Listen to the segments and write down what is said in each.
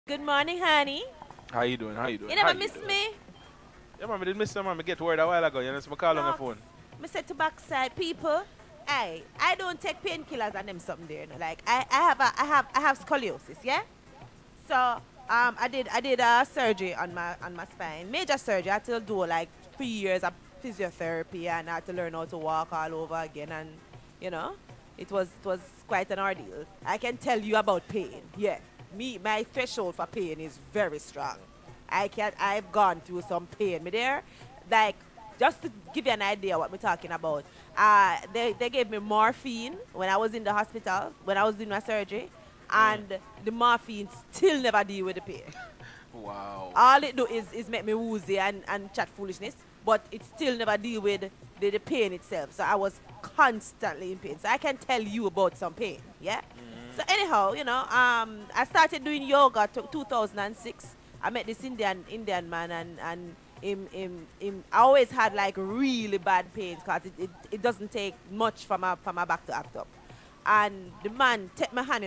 Good morning, honey. How you doing? How you doing? You How never you missed doing? me? Yeah, man, I did miss you, man. I get word a while ago. You know, so I call on the No. phone. Me said to backside people, I don't take painkillers and them something there. You know? Like I have scoliosis, yeah? So I did a surgery on my spine. Major surgery. I had to do like 3 years of physiotherapy and I had to learn how to walk all over again and you know, it was quite an ordeal. I can tell you about pain. Yeah. My threshold for pain is very strong. I've gone through some pain. Me there, like just to give you an idea what we're talking about. They gave me morphine when I was in the hospital when I was doing my surgery, Mm. and the morphine still never deal with the pain. Wow. All it do is make me woozy and chat foolishness, but it still never deal with the pain itself. So I was constantly in pain. So I can tell you about some pain. Yeah. So anyhow, I started doing yoga to 2006. I met this Indian man and him I always had like really bad pains because it doesn't take much for my back to act up. And the man take my hand,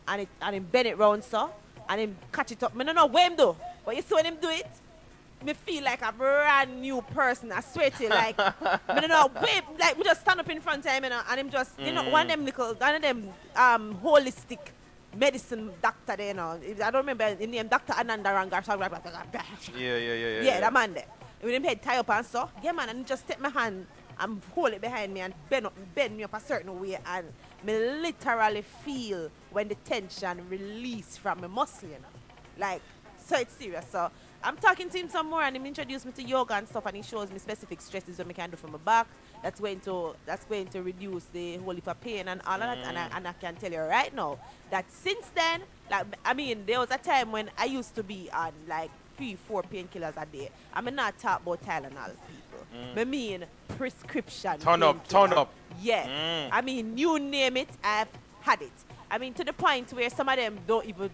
and him bend it round so and him catch it up. I don't know what him do, but you see when him do it, me feel like a brand new person. I swear to you, like I don't know, wait, like we just stand up in front of him, and him just one of them holistic medicine doctor there, I don't remember his name, Dr. Ananda Ranga. Yeah. Yeah, that man there. With him head tie up and so, yeah man, and he just take my hand and hold it behind me and bend me up a certain way and me literally feel when the tension release from my muscle, Like, so it's serious. So I'm talking to him some more and him introduced me to yoga and stuff and he shows me specific stresses that I can do from my back. That's going to reduce the whole heap of pain and all of that. And I can tell you right now that since then, like I mean, there was a time when I used to be on like 3-4 painkillers a day. I mean not talk about Tylenol people. I mean prescription. Turn up. Yeah. Mm. I mean you name it, I've had it. I mean to the point where some of them don't even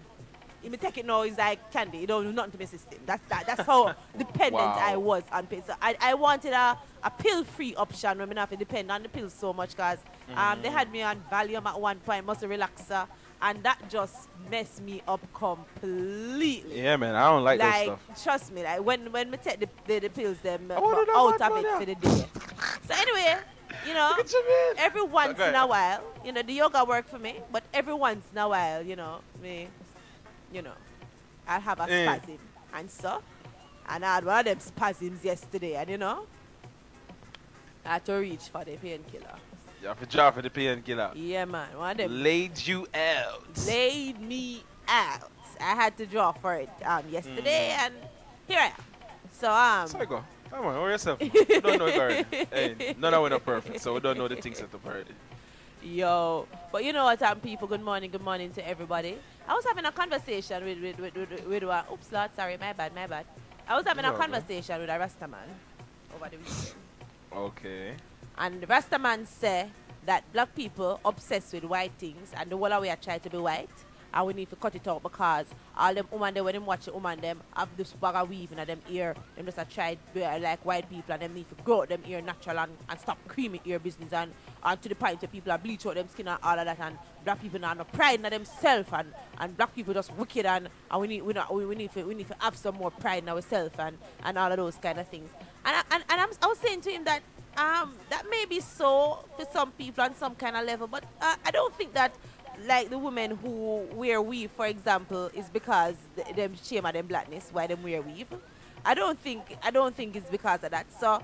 if me take it now is like candy. It don't do nothing to my system. That's how dependent Wow. I was on pills. So I wanted a pill-free option when I not have to depend on the pills so much because they had me on Valium at one point, muscle relaxer, and that just messed me up completely. Yeah, man. I don't like that Like stuff. trust me, like when me take the pills, them I wanna know out what of it brother. for the day. So anyway, Look at you, man. every once Okay. in a while, the yoga work for me, but every once in a while, you know, I'll have a Eh. spasm and so. And I had one of them spasms yesterday, and I had to reach for the painkiller. You have to drop for the painkiller. Yeah, man, one of them Laid you out. laid me out. I had to draw for it yesterday, and here I am. So So I go. Come on, or yourself. We don't know it already. Hey, none of us are perfect, so we don't know the things that are already. Yo, but you know what, people? Good morning to everybody. I was having a conversation with oops, Lord, sorry, my bad. I was having a No, no. conversation with a Rasta man over the weekend, Okay. and the Rasta man said that black people obsessed with white things, and the whole of we are trying to be white, and we need to cut it out because all them woman they when them watch the woman them have this bag of weave in them ear, them just a try to be like white people and them need to grow out them ear natural and stop creamy ear business and to the point where people are bleach out them skin and all of that and black people not no pride in themselves and black people just wicked and we need to have some more pride in ourselves and all of those kind of things. I was saying to him that that may be so for some people on some kind of level, but I don't think that like the women who wear weave, for example, is because them shame of them blackness why them wear weave. I don't think it's because of that. So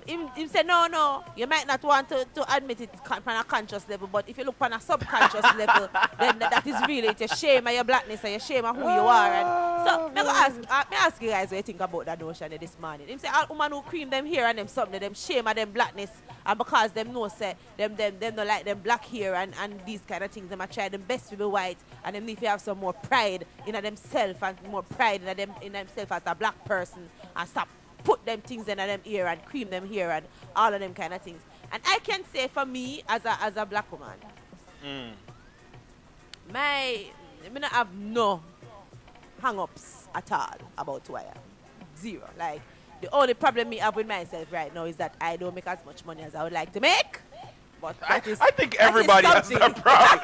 him said no, you might not want to admit it on a conscious level, but if you look on a subconscious level, then that is really it's a shame of your blackness and your shame of who you are. And so me ask you guys what you think about that notion of this morning. Him say all women who cream them hair and them something, them shame of them blackness and because them know say them don't like them black hair and these kind of things, them a try them best to be white and them need to have some more pride in themselves and more pride in themselves as a black person and stop put them things in them ear and cream them here and all of them kind of things. And I can say for me as a black woman, Mm. I not have no hang-ups at all about who I am. Zero. Like the only problem me have with myself right now is that I don't make as much money as I would like to make. But I that is think that is everybody has something. that problem.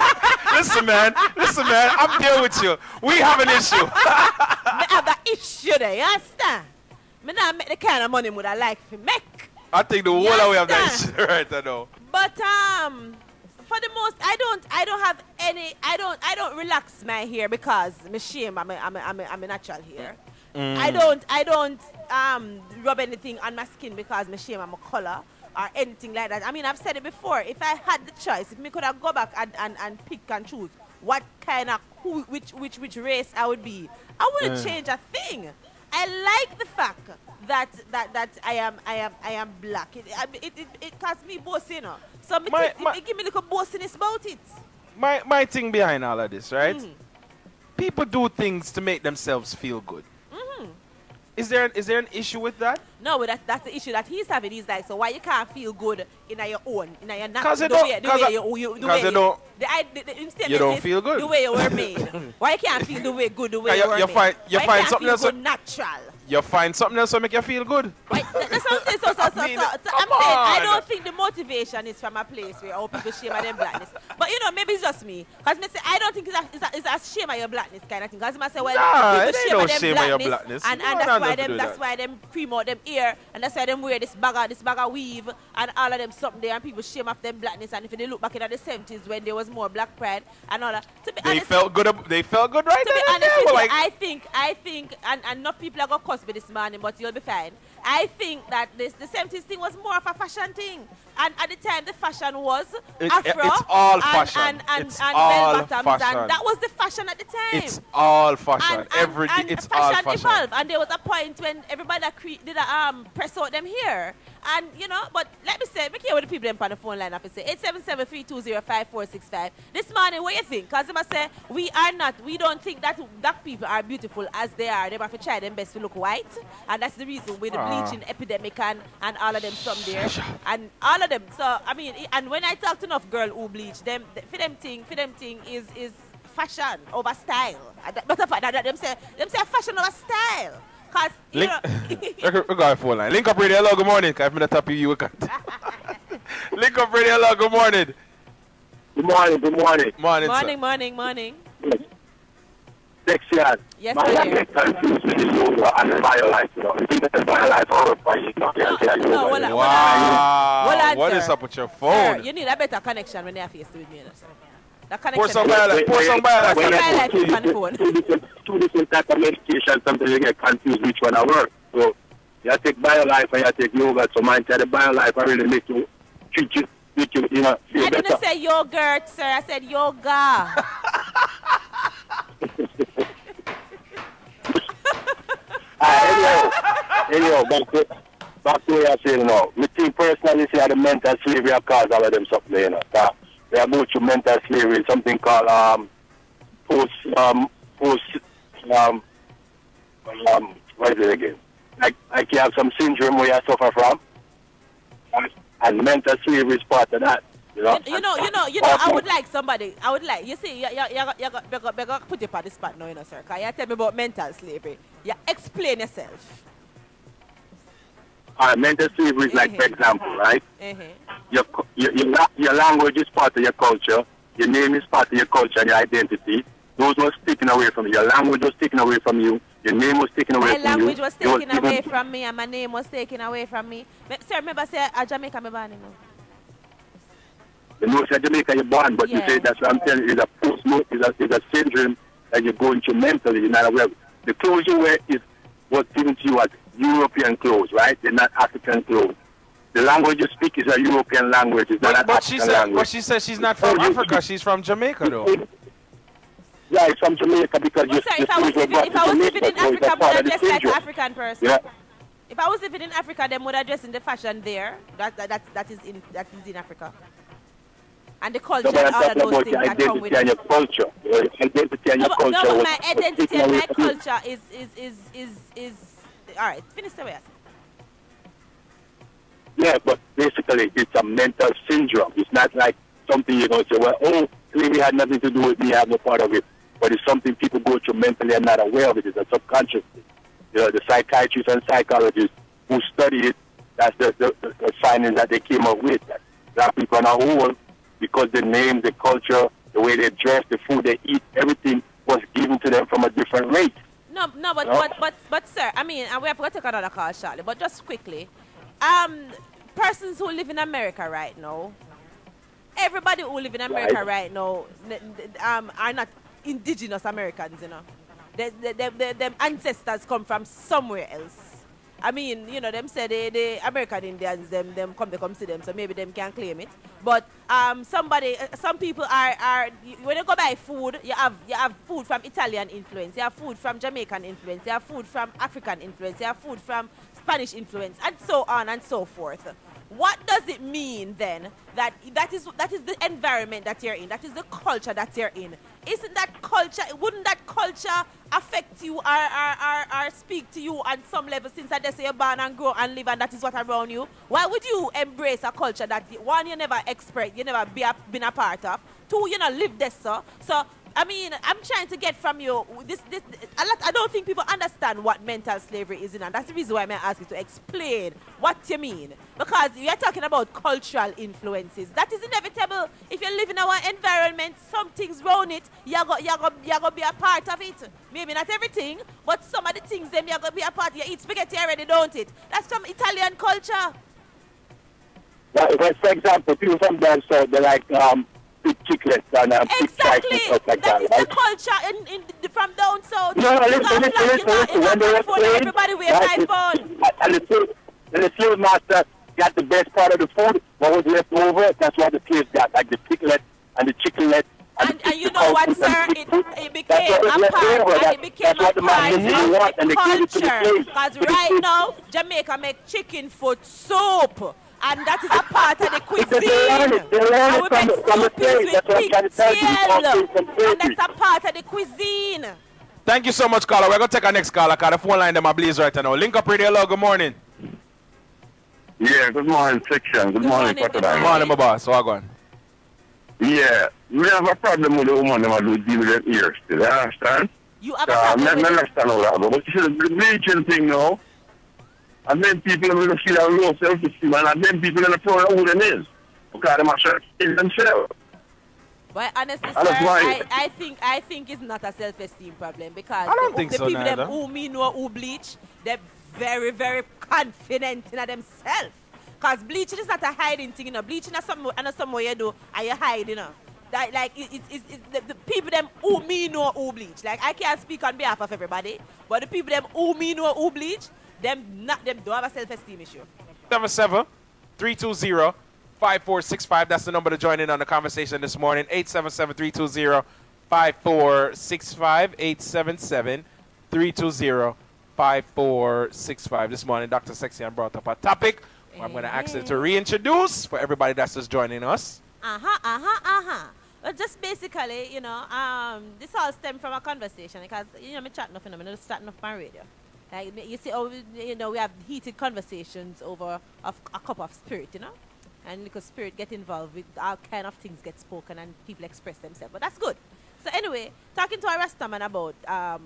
Listen, man. I'm there with you. We have an issue. Me have an issue there, you understand? Me not make the kind of money would I like to make. I think the whole of we have that understand? issue right now. But for the most, I don't have any. I don't relax my hair because me shame. I'm a natural hair. I don't rub anything on my skin because me shame I'm a color or anything like that. I mean, I've said it before. If I had the choice, if me could have go back and pick and choose what kind of which race I would be, I wouldn't change a thing. I like the fact that I am black. It caused me boasting, you know. So it give me like a boastiness about it. My thing behind all of this, right? People do things to make themselves feel good. Is there an issue with that? No, but that's the issue that he's having. He's like, so why you can't feel good in your own, in your Because you don't feel good. The way you were made. Why you can't feel the way good the way you were made? You find something else natural. You find something else to make you feel good. Right, that's what I'm saying. I don't think the motivation is from a place where all people shame at them blackness. But you know, maybe it's just me. Because I don't think it's a shame at your blackness kind of thing. Because I say, well, people shame at them blackness. And that's why them cream out them ear, and that's why them wear this bag of weave and all of them something there, and people shame off them blackness. And if they look back in the 70s when there was more black pride and all that, they felt good right there. To be honest with you, I think, and enough people are gonna cuss me this morning, but you'll be fine. I think that the 70s thing was more of a fashion thing, and at the time the fashion was Afro. It's all fashion. And all bell bottoms, fashion. and that was the fashion at the time. It's all fashion. It's all fashion. Evolved, and there was a point when everybody did press out them hair, and you know. But let me say, make here with the people on the phone line up and say 877-320-5465. This morning, what you think? Because they must say we don't think that black people are beautiful as they are. They have to try their best to look white, and that's the reason with the bleaching epidemic and all of them some there, and all of them. So I mean, and when I talk to enough girl who bleach, them for them thing is fashion over style. Not a fact that them say fashion over style. Cause you know. We got a phone line. Link up radio. Hello, good morning. If I'm not top of you, we can't. Link up radio. Hello, good morning. Good morning. Morning. Section. Yes, my sir. get confused with the yoga and the BioLife, you know. You think that the BioLife horrify you know, Wow. What is up with your phone? Sir, you need a better connection when you're faced with me. You know, sir. The Pour connection. some BioLife. On the phone. Two different types of medication, sometimes you get confused which one I work. So you take BioLife and you take yoga. So mine said the BioLife I really make you treat you, you know, feel I better. didn't say yogurt, sir. I said yoga. Anyhow, back to what you're saying now. Me think personally, say the mental slavery have caused all of them something, you know. They are going through mental slavery, something called what is it again? Like you have some syndrome where you suffer from, and mental slavery is part of that. You know, I would like somebody. I would like, you see, you got put it on the spot now, you know, sir. Because you tell me about mental slavery. You explain yourself. Mental slavery is like, for example, right? Your language is part of your culture. Your name is part of your culture and your identity. Those were taken away from you. Your language was taken away from you. Your name was taken away from you. My language was taken away from me, and my name was taken away from me. Sir, remember, say, Jamaica, me born, you know. You know, say Jamaica, you're born, but you say that's what I'm telling you. It's a syndrome that you're going through mentally. You're not aware. The clothes you wear is what's given to you as European clothes, right? They're not African clothes. The language you speak is a European language. It's not an African language. But she says she's not from Africa. She's from Jamaica, though. Yeah, it's from Jamaica because if I was living in Africa, would I dress like an African person? Yeah. If I was living in Africa, then would I dress in the fashion there? That is in Africa. And the culture and all of those things that come with it. Your culture. Your identity and your culture. No, but my identity and my culture is all right. Finish the way I said. Yeah, but basically it's a mental syndrome. It's not like something you know say, well, oh, really had nothing to do with me, I have no part of it. But it's something people go through mentally and not aware of it. It's a subconscious thing. You know, the psychiatrists and psychologists who study it, that's the findings that they came up with. That black people on a whole, because the name, the culture, the way they dress, the food they eat, everything was given to them from a different rate. No, but, No? but, sir, I mean, and we have to take another call shortly, but just quickly, persons who live in America right now, everybody who live in America right now, are not indigenous Americans, you know. Them ancestors come from somewhere else. I mean, you know, them say the American Indians, them come see them, so maybe them can claim it. But some people are when you go buy food, you have food from Italian influence, you have food from Jamaican influence, you have food from African influence, you have food from Spanish influence, and so on and so forth. What does it mean then that is the environment that you're in, that is the culture that you're in? Isn't that culture, wouldn't that culture affect you or speak to you on some level, since that they say you're born and grow and live and that is what around you? Why would you embrace a culture that, one, you never express, you never been a part of, two, you know, live this, so I mean, I'm trying to get from you this I don't think people understand what mental slavery is, and that's the reason why I ask you to explain what you mean. Because we are talking about cultural influences. That is inevitable. If you live in our environment, some things round it, you're going to be a part of it. Maybe not everything, but some of the things them you're going to be a part. You eat spaghetti already, don't it? That's from Italian culture. Well, for example, people from down south, they like big chiclets and big fries and stuff like that. That is the culture from down south. No, listen. When they were playing, everybody wear iPhone. And the slave master got the best part of the food. What was left over, that's what the slaves got, like the piglet and the chiclet. And you know what, sir? It became a part. It became a part of the culture. Because right now, Jamaica make chicken foot soup. And that is a part of the cuisine. And we make soups with pigtail. And that's a part of the cuisine. Thank you so much, caller. We're going to take our next caller, because the phone line them are blaze right now. Link up radio. Hello, good morning. Yeah, good morning, section. Good morning, Crocodile. Good morning, my boss. So, go on. Yeah, we have a problem with the woman that do deal with their ears still, you understand? You have a problem with I understand all that, but you see the bleaching thing now, and then people will feel a low self-esteem, and then people are proud of who them is, because they must kill themselves. But honestly, sir, I think it's not a self-esteem problem, because I don't think the so, people neither. them who me know who bleach, they're very, very confident in themselves. Because bleaching is not a hiding thing, you know. Bleaching is somewhere you do and you hide, you know. That, like, it's the people them who me know who bleach. Like, I can't speak on behalf of everybody, but the people them who me know who bleach, them don't have a self-esteem issue. 77320-5465. That's the number to join in on the conversation this morning. 877-320-5465. 877-320-5465. This morning, Dr. Sexian brought up a topic where I'm going to ask her to reintroduce for everybody that's just joining us. Well, just basically, you know, this all stemmed from a conversation, because, you know, me chatting off, you know, I'm just starting off my radio. Like, you see, you know, we have heated conversations over a cup of spirit, you know, and because spirit get involved with all kind of things get spoken and people express themselves, but that's good. So anyway, talking to a Rastaman about,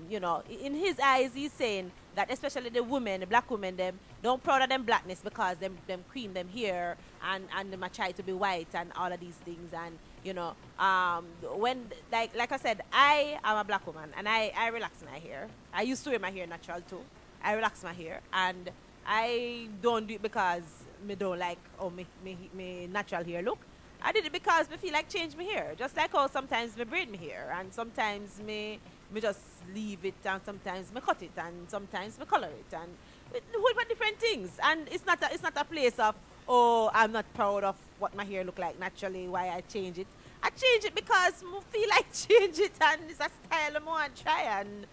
you know, in his eyes, he's saying that especially the women, the black women, them don't proud of them blackness because them cream them hair and them try to be white and all of these things. And, you know, when, like I said, I am a black woman and I relax my hair. I used to wear my hair natural too. I relax my hair and I don't do it because me don't like how me natural hair look. I did it because me feel like change my hair. Just like how sometimes me braid my hair and sometimes me just leave it and sometimes me cut it and sometimes me color it and a whole bunch of different things. And it's not a place of, oh, I'm not proud of what my hair look like naturally, why I change it. I change it because I feel like change it and it's a style I want to try and,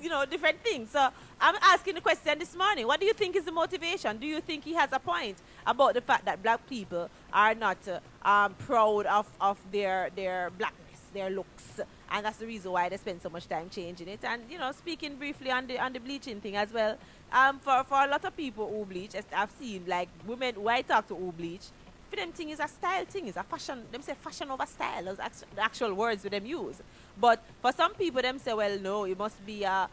you know, different things. So I'm asking the question this morning, what do you think is the motivation? Do you think he has a point about the fact that black people are not proud of their blackness, their looks, and that's the reason why they spend so much time changing it? And, you know, speaking briefly on the bleaching thing as well, for a lot of people who bleach, I've seen, like, women who I talk to who bleach, for them thing is a style thing, is a fashion. Them say fashion over style. Those the actual words with them use. But for some people, them say, well, no, it must be a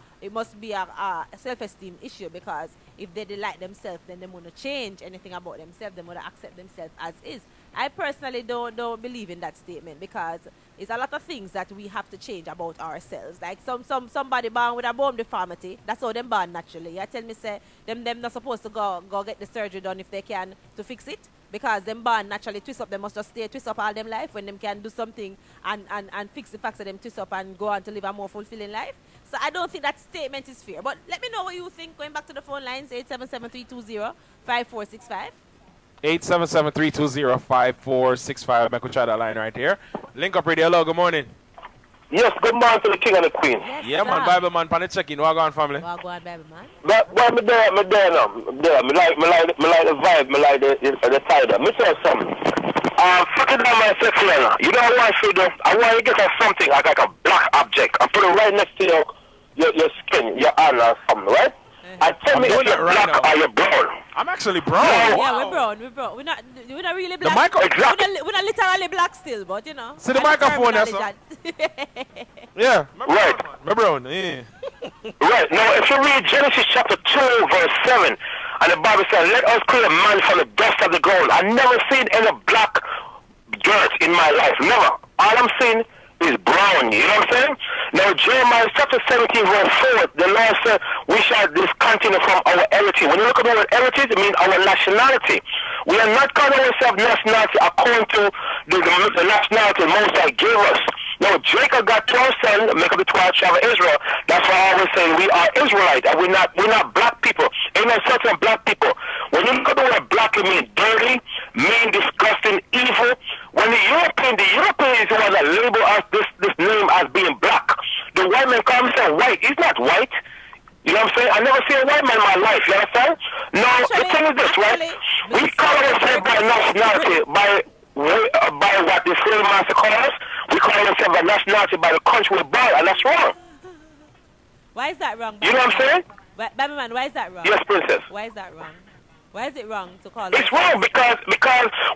self-esteem issue, because if they like themselves, then they want to change anything about themselves. They want to accept themselves as is. I personally don't believe in that statement because it's a lot of things that we have to change about ourselves. Like somebody born with a bone deformity, that's how them born naturally. You tell me say them not supposed to go get the surgery done if they can to fix it because them born naturally twist up. They must just stay twist up all them life when them can do something and fix the facts of them twist up and go on to live a more fulfilling life. So I don't think that statement is fair. But let me know what you think. Going back to the phone lines, 877-320-5465. 877-320-5465. Make we try that line right here. Link up radio. Hello, good morning. Yes, good morning to the king and the queen. Yes, Yeah, man, Bible man, pan the check-in. What on, family? Well, go on, baby man. But me there now. There, me like the vibe, me like the cider. Me tell you something. Fucking down my sex learner. You know what I want to do? I want you to get something like a black object and put it right next to your skin, your hand or something, right? And tell me if you're right black now. or you're brown. I'm actually brown. No. Yeah, we're brown. We're not really black. Exactly. We're not literally black still, but you know. See the microphone there, son? Yeah. Right. My brown. Yeah. Right. Now, if you read Genesis chapter 2, verse 7, and the Bible says, let us create a man from the dust of the ground. I've never seen any black dirt in my life. Never. All I'm seeing is brown. You know what I'm saying? Now, Jeremiah chapter 17, verse 4, the Lord said, we shall discontinue from our heritage. When you look at our heritage, it means our nationality. We are not calling ourselves nationality according to the nationality Most High gave us. Now, Jacob got 12 sons, make up the 12 tribe of Israel. That's why I always say we are Israelites, and we're not black people. Ain't no certain black people. When you look at the word black, it means dirty, mean, disgusting, evil. When the European is the one that label us this name as being black. The white man call himself white. He's not white. You know what I'm saying? I never seen a white man in my life. You understand? No, the thing is this, right? We call ourselves by nationality, by what the slave master calls us. We call ourselves by nationality by the country we're born, and that's wrong. Why is that wrong? You know what I'm saying? Baby man, why is that wrong? Yes, princess. Why is that wrong? Why is it wrong to call It's wrong because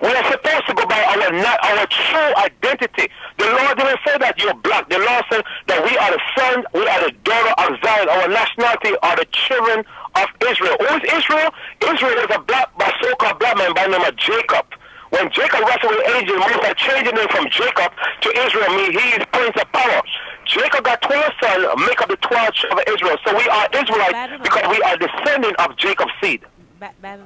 we are supposed to go by our true identity. The Lord didn't say that you're black. The Lord said that we are the sons, we are the daughter of Zion. Our nationality are the children of Israel. Who is Israel? Israel is a so-called black man by the name of Jacob. When Jacob wrestled with angels, Moses changed the name from Jacob to Israel, means he is prince of power. Jacob got 12 sons, make up the 12 tribe of Israel. So we are Israelites because we are descendant of Jacob's seed. Baby man.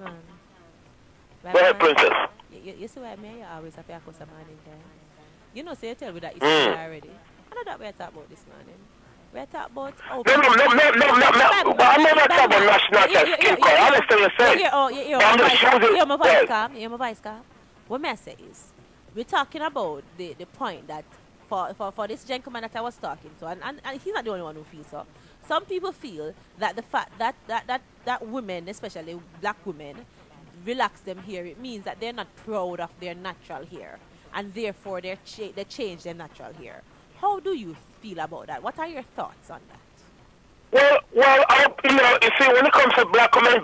Go ahead, princess. You see why me always have to echo some morning time. You know, so you tell me that it's already. I know that we're talking about this morning. We're talking about No. I'm not talking about nationality skin color. I understand what you're saying. I'm just choosing. You're my voice calm. You're my voice calm. What may I say is, we're talking about the point that for this gentleman that I was talking to, and he's not the only one who feels so. Some people feel that the fact that women, especially black women, relax them hair, it means that they're not proud of their natural hair, and therefore they change their natural hair. How do you feel about that? What are your thoughts on that? Well, you see, when it comes to black women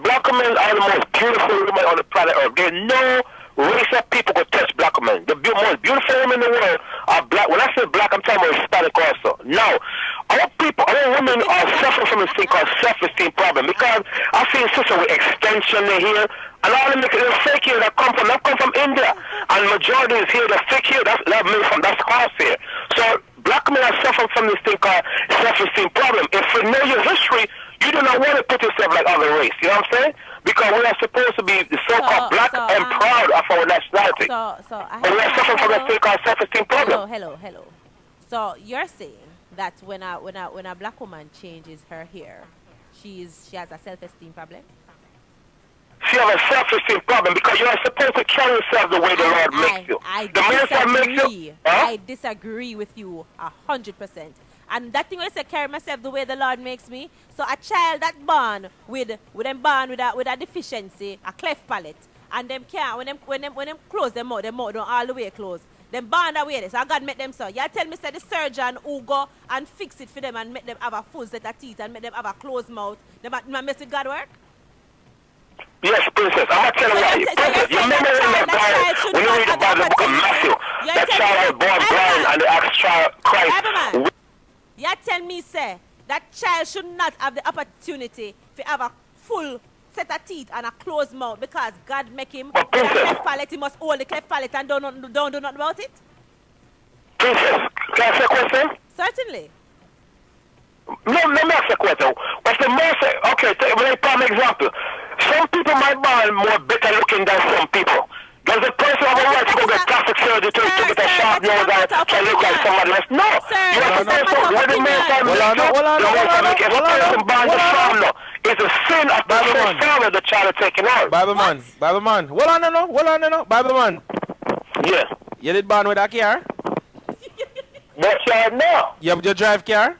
are the most beautiful women on the planet Earth. There's no race of people could touch black women. The most beautiful women in the world are black. When I say black, I'm talking about Hispanic also. Now, our women are suffering from this thing called self-esteem problem because I've seen sisters with extension in here, and all them fake hair that come from India, and majority is here, the fake hair, that's horse hair. So black men are suffering from this thing called self-esteem problem. If you know your history, you do not want to put yourself like other race. You know what I'm saying? Because we are supposed to be the so-called black and proud of our nationality. But we are suffering from that thing called self-esteem problem. Hello. So you're saying that when a black woman changes her hair, she has a self-esteem problem? She has a self-esteem problem because you are supposed to carry yourself the way the Lord makes you. I disagree with you 100%. And that thing when I say carry myself the way the Lord makes me, so a child that born with a deficiency, a cleft palate, and them can't when them close them mouth don't all the way close. Them born that way, so God make them so. You tell me say the surgeon who go and fix it for them and make them have a full set of teeth and make them have a closed mouth, them mess with God work? Yes, princess. I'm not telling you. Princess, you remember when you read about the book of Matthew, that child was born blind and they asked Christ. You tell me, say, that child should not have the opportunity to have a full set of teeth and a closed mouth because God make him But with a princess. cleft palate, he must hold the cleft palate and don't do nothing about it? Princess, can I ask you a question? Certainly. No, let me ask you a question. What's the most, okay, let me prime example. Some people might be more better looking than some people. Does the person have a right to go get plastic surgery to get a sharp nose and to look like somebody else? No. You have to pay for what the main time it's a sin of the first family the child is taking out. Bible man. Hold on, no. Bible man. Yeah. You did born with a car? What child now? You drive car?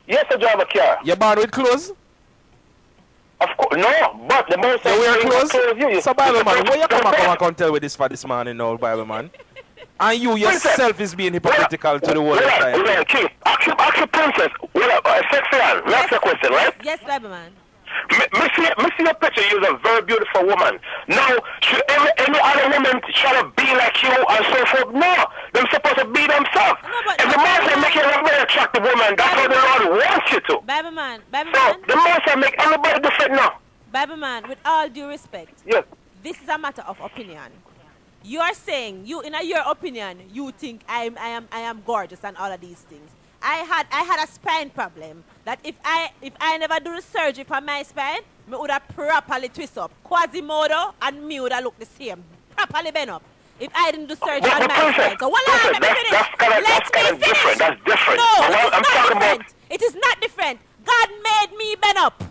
Yes, I drive a car. You born with clothes? Of course, no, but the most You wear clothes? you. So Bible man, where you come tell with this for this man in all Bible man? And you yourself is being hypocritical to the world. Well, King, ask your princess. Sexy Ann, let me ask you a question, right? Yes, Bible man. Me see your picture. You're a very beautiful woman. Now, should any other woman try to be like you and so forth? No, they're supposed to be themselves. No, but and the most I make you a very attractive woman, that's what the Lord wants you to. Bible man. So, the most I make everybody different now. Bible man, with all due respect, Yes. this is a matter of opinion. You are saying, in your opinion, you think I am gorgeous and all of these things. I had a spine problem that if I never do the surgery for my spine, me would have properly twist up. Quasimodo and me would have looked the same, properly bent up. If I didn't do surgery on my spine. So let me finish. That's kind of different. That's different. No, But it is I'm not talking different. about. It is not different. God made me bend up.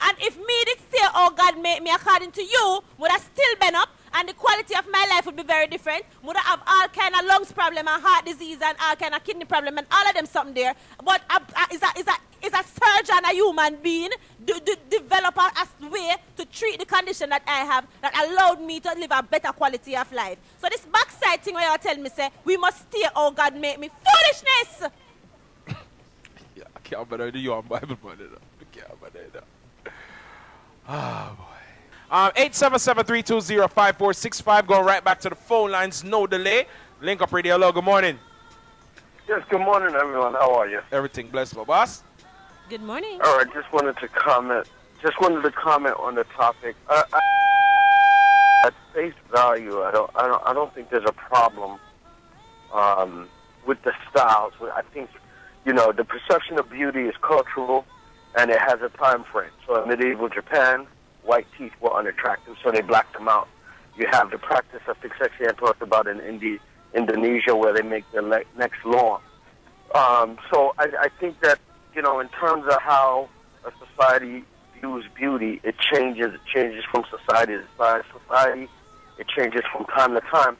And if me did say, oh, God made me according to you, would I still bend up? And the quality of my life would be very different. Would I have all kind of lungs problem and heart disease and all kind of kidney problem and all of them something there. But is a surgeon a human being develop a way to treat the condition that I have that allowed me to live a better quality of life. So this backside thing where you tell me, say, we must stay, oh, God made me. Foolishness! Yeah, I can't believe you on Bible man. I can't believe that. Ah, boy. 877-320-5465. Going right back to the phone lines. No delay. Link Up Radio. Hello. Good morning. Yes, good morning, everyone. How are you? Everything blessed, my boss. Good morning. All right, just wanted to comment on the topic. At face value, I don't think there's a problem with the styles. I think, the perception of beauty is cultural, and it has a time frame. So in medieval Japan, white teeth were unattractive, so they blacked them out. You have the practice I think Sexy Ann talked about in Indonesia, where they make their necks long. So I think that, in terms of how a society views beauty, it changes. It changes from society to society. It changes from time to time.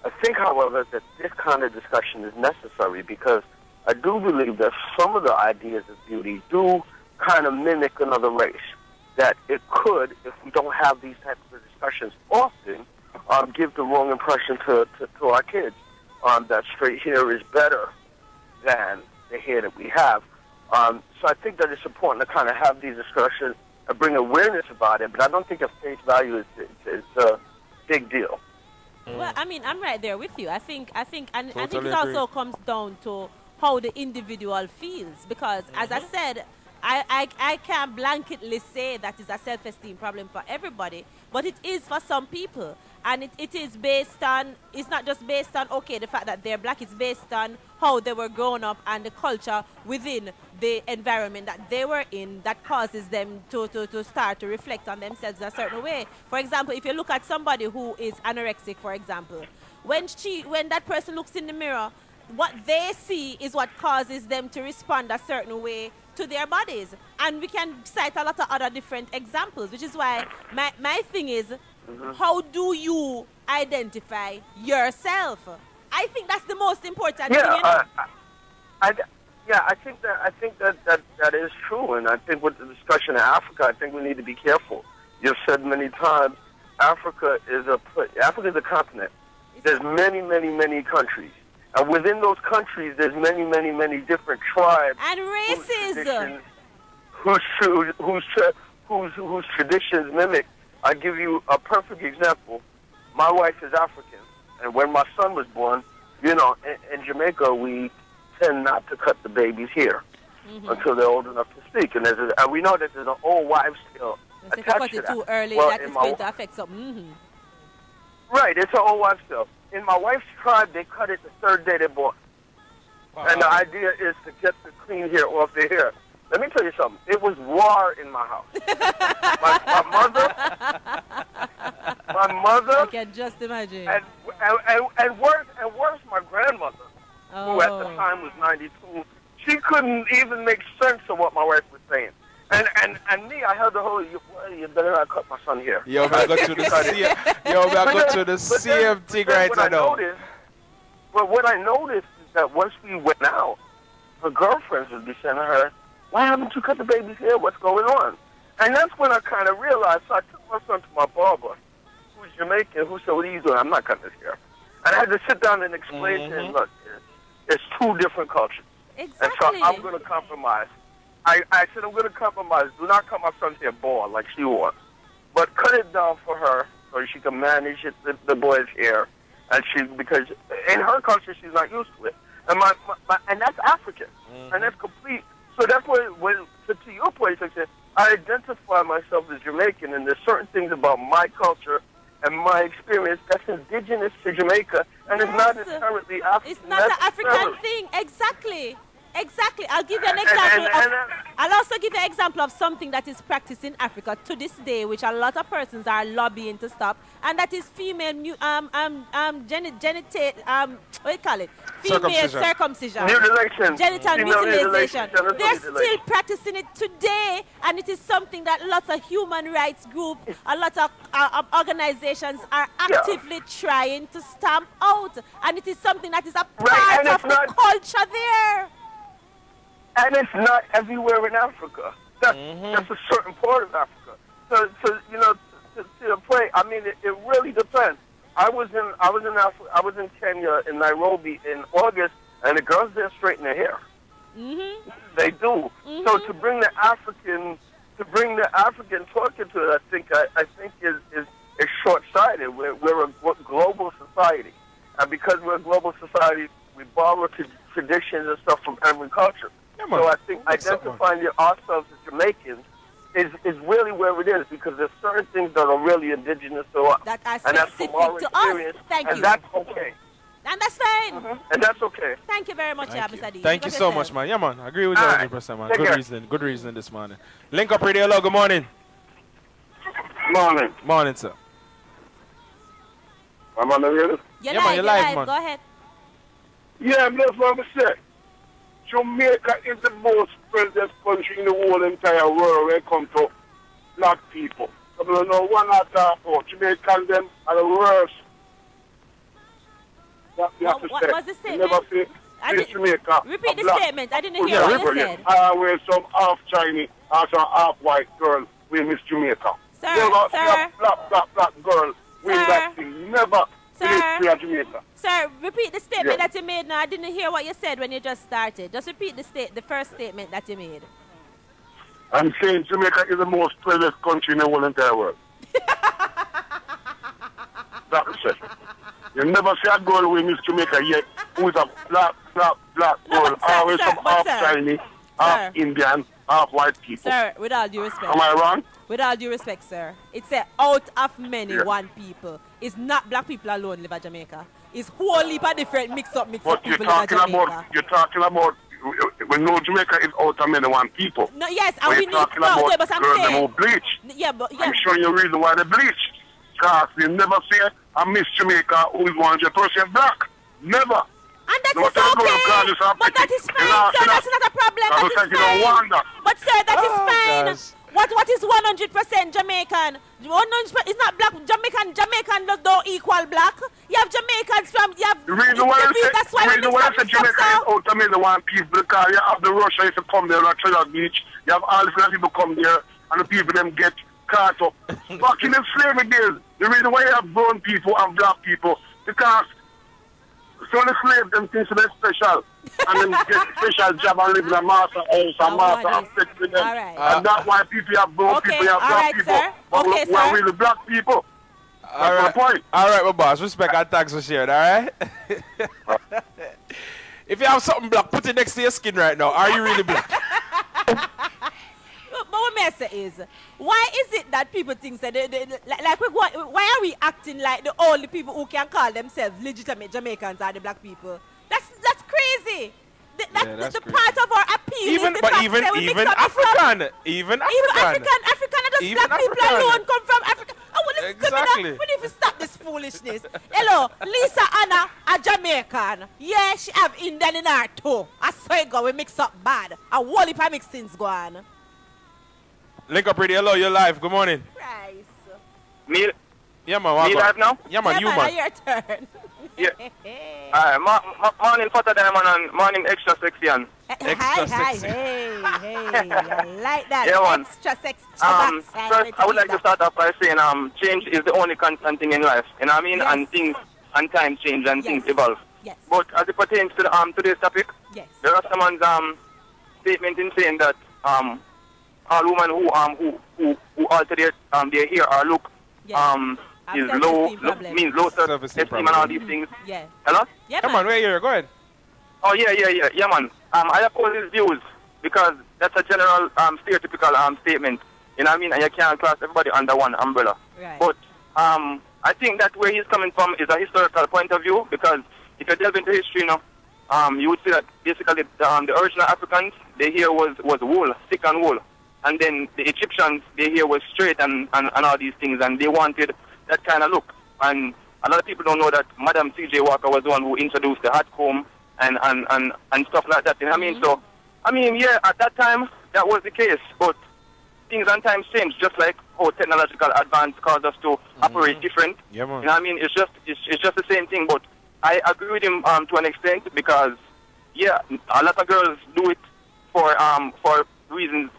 I think, however, that this kind of discussion is necessary because I do believe that some of the ideas of beauty do kind of mimic another race. That it could, if we don't have these types of discussions often, give the wrong impression to our kids that straight hair is better than the hair that we have. So I think that it's important to kind of have these discussions and bring awareness about it, but I don't think at face value is a big deal. Well, I mean, I'm right there with you. I think Totally it also comes down to how the individual feels because, as I said, I can't blanketly say that is a self-esteem problem for everybody, but it is for some people. And it is based on, it's not just based on, okay, the fact that they're black, it's based on how they were grown up and the culture within the environment that they were in that causes them to start to reflect on themselves in a certain way. For example, if you look at somebody who is anorexic, for example, when that person looks in the mirror, what they see is what causes them to respond a certain way to their bodies. And we can cite a lot of other different examples, which is why my thing is, how do you identify yourself? I think that's the most important thing. I think that is true, and I think with the discussion in Africa, I think we need to be careful. You've said many times, Africa is a continent. There's many countries, and within those countries, there's many different tribes and races whose traditions mimic. I'll give you a perfect example. My wife is African, and when my son was born, in Jamaica, we tend not to cut the baby's hair until they're old enough to speak. And we know that there's an old wives' tale So if you cut it too early, Well, that is going to affect something. Right, it's an old wife stuff. In my wife's tribe, they cut it the third day they born. And the idea is to get the clean hair off their hair. Let me tell you something. It was war in my house. my mother, I can just imagine. and worse, my grandmother, who at the time was 92, she couldn't even make sense of what my wife was saying. And me, I held the whole, you better not cut my son here. Yo, man, I got to the same thing right now. But what I noticed is that once we went out, her girlfriends would be saying to her, why haven't you cut the baby's hair? What's going on? And that's when I kind of realized. So I took my son to my barber, who's Jamaican, who said, what are you doing? I'm not cutting his hair. And I had to sit down and explain to him, look, it's two different cultures. Exactly. And so I'm going to compromise. I said, I'm going to compromise. Do not cut my son's hair bald like she wants. But cut it down for her so she can manage the boy's hair. And because in her culture, she's not used to it. And and that's African. And that's complete. So that's when to your point, I said, I identify myself as Jamaican, and there's certain things about my culture and my experience that's indigenous to Jamaica, and it's not inherently African. It's not an African thing. Exactly. I'll give you an example. I'll also give you an example of something that is practiced in Africa to this day, which a lot of persons are lobbying to stop, and that is female what do you call it? Female circumcision. Mutilation. Genital mutilation. They're still practicing it today, and it is something that lots of human rights groups, a lot of organizations are actively trying to stamp out, and it is something that is a part of the culture there. And it's not everywhere in Africa. That's a certain part of Africa. So you know, to the point, I mean, it really depends. I was in Kenya, in Nairobi, in August, and the girls there straighten their hair. They do. So to bring the African talking to it, I think is short-sighted. We're a global society, and because we're a global society, we borrow traditions and stuff from every culture. So I think identifying ourselves as Jamaicans is really where it is, because there's certain things that are really indigenous to us. That are specific to us. Thank you. And that's okay. And that's fine. And that's okay. Thank you very much, Mr. D. Thank you so much, man. Yeah, man. I agree with you 100%, man. Good reasoning this morning. Link Up Radio, hello, good morning. Morning. Morning, sir. I'm on the radio? You're live, man. Go ahead. Yeah, that's what I'm saying. Jamaica is the most friendliest country in the whole entire world when it comes to black people. I don't know what I talk about. Jamaicans, them are the worst. What was the statement? Never say Jamaica. Repeat the statement. I didn't hear what you said. I wear some half Chinese or some half white girl with Miss Jamaica. Never black girl with that thing. Never. Sir, repeat the statement that you made now. I didn't hear what you said when you just started. Just repeat the first statement that you made. I'm saying Jamaica is the most friendliest country in the whole entire world. That's it. You never see a girl with Miss Jamaica yet who is a black girl. Always some half Chinese, half Indian, half white people. Sir, with all due respect. Am I wrong? With all due respect, sir. It's out of many one people. It's not black people alone live in Jamaica. It's whole heap of different mix up people live in Jamaica. You're talking about when no Jamaica is out of many one people. No, yes, and we need but I'm saying who bleach. Yeah, but I'm showing you the reason why they bleach. Because you never see a Miss Jamaica who is 100% black. Never. And that is okay. But that is fine, sir. That's not a problem. That is fine. But sir, that is fine. Gosh. What is 100% Jamaican? 100% is not black. Jamaican don't equal black. You have Jamaicans from the reason why I said Jamaica is out of many one people, because you have the Russia used to come there on Treasure Beach. You have all the people come there, and the people them get caught up. Back in the slavery days, the reason why you have brown people and black people, because so the slaves them things to be special, and then get special job and live in a master house and master and sex with them. Right. And that's why people have brown people, you have black people. Sir. But we're really black people. That's my point. All right, my boss. Respect and thanks for sharing, all right? If you have something black, put it next to your skin right now. Are you really black? But what may I I say is, why is it that people think that why are we acting like the only people who can call themselves legitimate Jamaicans are the black people? That's crazy. That's crazy. part of our appeal Even is the but fact even that we even mix up the African, even African. African are just Even black people African. alone come from Africa. Oh, well, Exactly. we need to stop this foolishness. Hello, Lisa Anna, a Jamaican. Yeah, she have Indian in her too. I swear God, we mix up bad. A whole heap of mixed things go on. Link up ready. Hello, you're live. Good morning. Price. Me, Yeah, man. me live now? Yeah, man. Yeah, You, man, man. your turn. Yeah. Morning Father Diamond and morning extra sexy and Extra sexy. Hey, I like that. Yeah, man. Extra sex. first I would like to start off by saying change is the only constant thing in life. You know what I mean? Yes. And things and times change and things Yes. evolve. Yes. But as it pertains to the, today's topic, Yes. there are someone's statement in saying that all women who alter their hair or look Yes. Have is self-esteem problems. means low Self-esteem self-esteem and all problems. these things. Yeah. Hello? Yeah, Come on, we're here. Go ahead. Oh yeah, man. I oppose his views because that's a general stereotypical statement. You know what I mean? And you can't class everybody under one umbrella. Right. But I think that where he's coming from is a historical point of view because if you delve into history, you would see that basically the original Africans, their hair was wool, thick and wool. And then the Egyptians, their hair was straight and all these things, and they wanted that kind of look. And a lot of people don't know that Madam C.J. Walker was the one who introduced the hat comb and stuff like that. You know what I mean? So, I mean, yeah, at that time, that was the case. But things and times change, just like how technological advance caused us to operate different. Yeah, man. You know what I mean? It's just the same thing. But I agree with him to an extent because, yeah, a lot of girls do it for reasons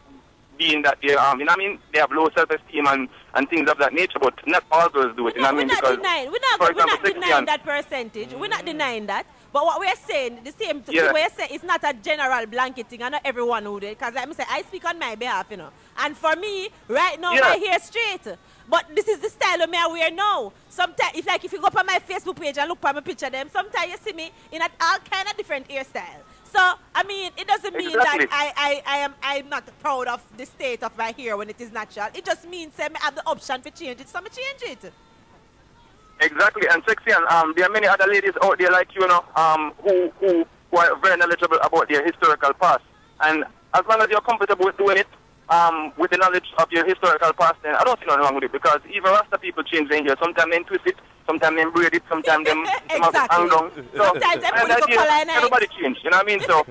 being that they, you know what I mean, they have low self-esteem and things of that nature, but not all girls do it. You know what I mean? We're not denying that Mm. percentage. We're not denying that. But what we're saying, the same thing, Yeah. we're saying it's not a general blanketing, and not everyone who did. Because like I say, I speak on my behalf, you know. And for me, right now, Yeah. my hair straight. But this is the style of me I wear now. Sometimes, if you go up on my Facebook page and look at my picture them, sometimes you see me in all kind of different hairstyle. So, I mean, it doesn't mean Exactly. that I'm not proud of the state of my hair when it is natural. It just means I have the option to change it, so I change it. Exactly, and sexy, and there are many other ladies out there like you know, who are very knowledgeable about their historical past. And as long as you're comfortable with doing it, with the knowledge of your historical past, then I don't see nothing wrong with it because even Rasta people change their hair. Sometimes they twist it, sometimes they braid it, sometimes they Exactly. hang down. So, Sometimes they put and it that for is- color and everybody change, you know what I mean? So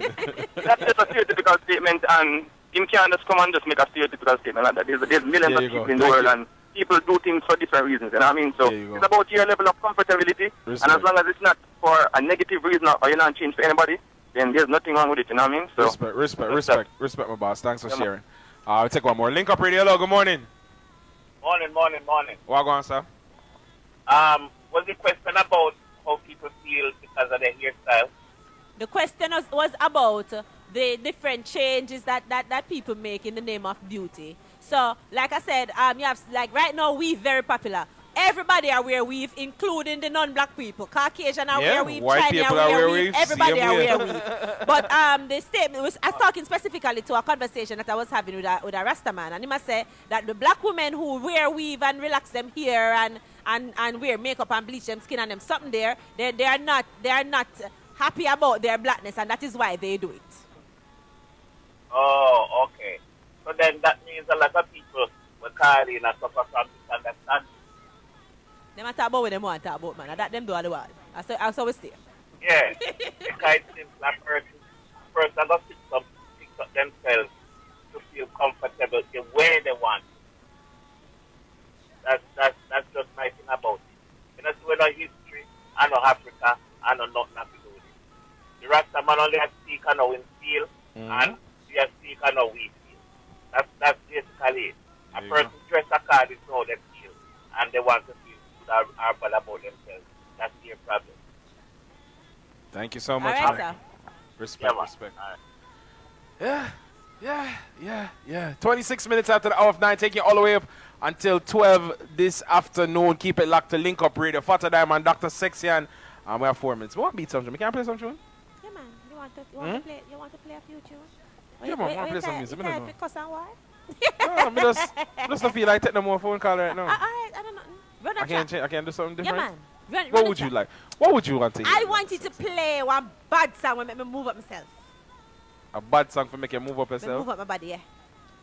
that's just a stereotypical statement, and him can't just come and just make a stereotypical statement like that. There's millions There of you go. people in the Thank world, you. and people do things for different reasons, you know what I mean? So There you go. it's about your level of comfortability, and Respect. as long as it's not for a negative reason or you're not change for anybody, then there's nothing wrong with it, you know what I mean? So Respect, my boss. Thanks for sharing. I'll take one more. Link up radio. Hello, good morning. Morning. What going on, sir? Was the question about how people feel because of their hairstyle? The question was about the different changes that people make in the name of beauty. So, like I said, you have, like right now, weave very popular. Everybody are wear weave, including the non-black people. Caucasian are Yeah, wear weave, white Chinese people are are wear wear weave, weave, everybody same are way. wear weave. But the statement was, I was talking specifically to a conversation that I was having with a Rasta man, and he must say that the black women who wear weave and relax them hair and wear makeup and bleach them skin and them something there, they are not happy about their blackness, and that is why they do it. Oh, okay. So then that means a lot of people were calling and suffer from misunderstanding. Them a talk about what them want to talk about, man. And that them do all the while. I saw we stay. Yeah. Because it seems like person got to fix up themselves to feel comfortable the way they want. That's just my thing about it. You know, so we know history, I know Africa, I know nothing to do with it. The Rasta man only has speak on how we feel, and we have speak on how we feel. That's basically it. A There you person dress according to how they feel, and they want to feel good or bad about themselves. That's their problem. Thank you so All much. right, man. sir. Respect. All right. Yeah. 26 minutes after the hour of 9, taking you all the way up until 12 this afternoon. Keep it locked to Link Up Radio. Father Diamond, Dr. Sexian. We have 4 minutes. We want to beat something. Can I play some tune? Yeah, man. You want to play a few tunes? Yeah, man. I want to play some music. You I don't can't know. cuss and why? No, I just don't feel like taking no more phone call right now. Alright, I don't know. Run I can't change. I can't do something Yeah, different. man. Run What the would you track. like? What would you want to hear? I want you to play one bad song and make me move up myself. A bad song for make you move up Make me yourself. move up my body, yeah.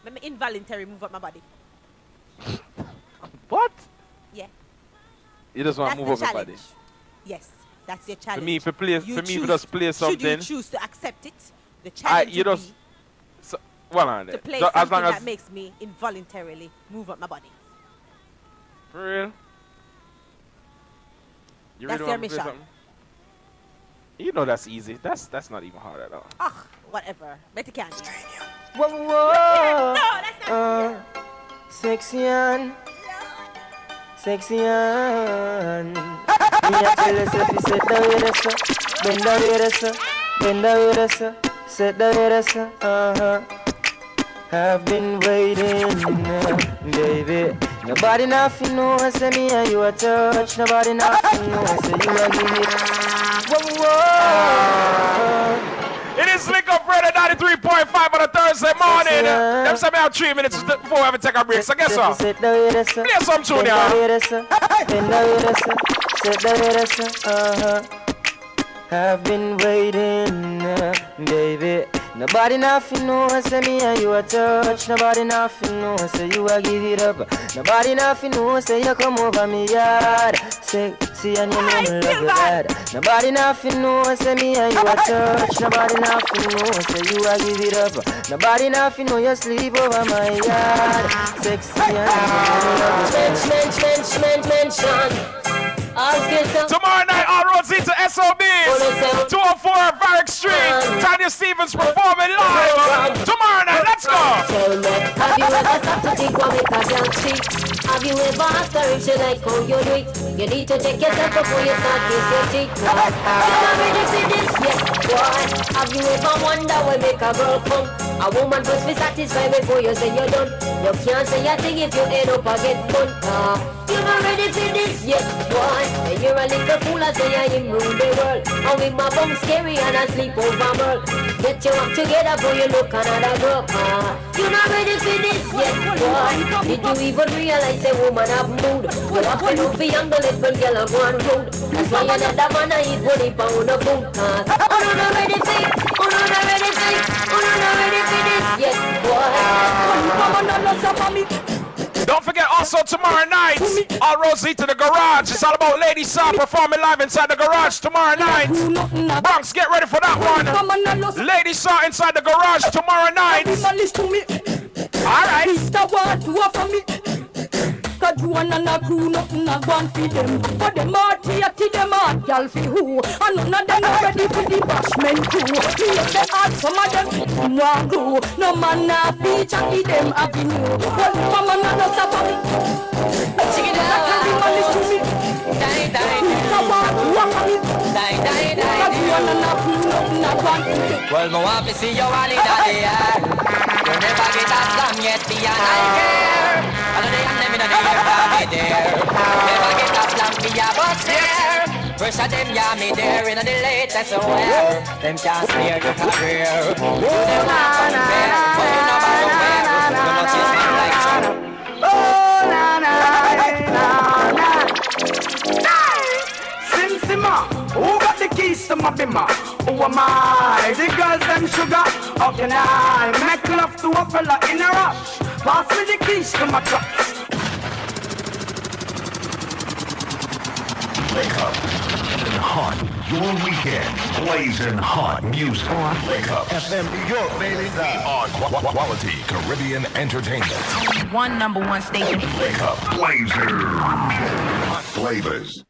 Make me involuntary move up my body. What? Yeah. You just want That's to the move up your challenge. body. Yes, that's your For challenge. me, if you play, You for me, if you choose- just play Should you something, choose to accept it, the challenge you would just be so, well on to there. play As something long as that makes me involuntarily move up my body. for real. You That's really your want to play mission. something? You know that's easy. That's not even hard at all. Ah, whatever. Better can't. Whoa, whoa. No, that's not. Sexy on. Sexy on. Me a tell us if you sit down with us, bend down with us, bend down with us, sit down with us, I've been waiting, baby. Nobody nothing know, say me and you a touch. Nobody nothing know, say you a give it. Whoa, whoa. It is Link Up Radio 93.5 on a Thursday morning. Them say me have 3 minutes before we have to take a break. So guess what? Play some tune, y'all. I've been waiting, baby. Nobody nothing know, say me and you a touch. Nobody nothing know, say you a give it up. Nobody nothing know, say you come over me yard. Sexy and you know me love you bad. Nobody nothing know, say me and you a touch. Nobody nothing know, say you a give it up. Nobody nothing know, you sleep over my yard. Sexy and you know me love you bad. Tomorrow night, all roads lead to SOBs. 204 Varick Street. Tanya Stevens performing live. Tomorrow night, let's go. Tell me, have you ever stopped to think what make a girl cheat? Have you ever asked her if she like how you do it? You need to check yourself before you start kiss your teeth. You're not ready for this yet, boy. Have you ever wondered what make a girl come? A woman must be satisfied before you say you're done. You can't say a thing if you end up and get done. You're not ready for this yet, boy. And you're a little fool, I say I am rule the world. And with my bum scary and I sleep over world. Get you up together before you look another girl. You're not ready for this yet, boy. Did you even realize a woman have mood? You have to know for young little girl and go and rude. That's why another man I eat money pound of food. Oh no, not ready for it. Oh no, not ready for it. Oh no, not ready for this yet, boy. Don't forget also tomorrow night, all roads lead to the garage. It's all about Lady Saw performing live inside the garage tomorrow night. Bronx, get ready for that one. Lady Saw inside the garage tomorrow night. Alright. Cause you and a crew, nothing a gone for them. But them party at them hard, y'all for who? And none of them are ready for the bashment crew. Me say hard, some of them want glue. No man na beach and give them avenue. Well, come on and just have me. Check it out. Carry my list to me. Die, die, die. Well, no want to see you all in the air. You never get a slam yet, be an I care. I don't know them in the air, I'll be there. Never get a slam, be a bus there. Fresh of them, yeah, me there in the latest wear. Them can't spare your career. You them not compare, but you know about where. You must use them like so. Oh, na na na na. Sim Simma, who got the keys to my bimmer? Who am I? The girls them sugar. How can I make love to a fella in a rush? Pass me the keys to my trucks. Wake up and hot. Your weekend blazing hot music. Wake up FM New York, baby. On quality Caribbean entertainment. One #1 station. Wake up, Blazer. Hot flavors.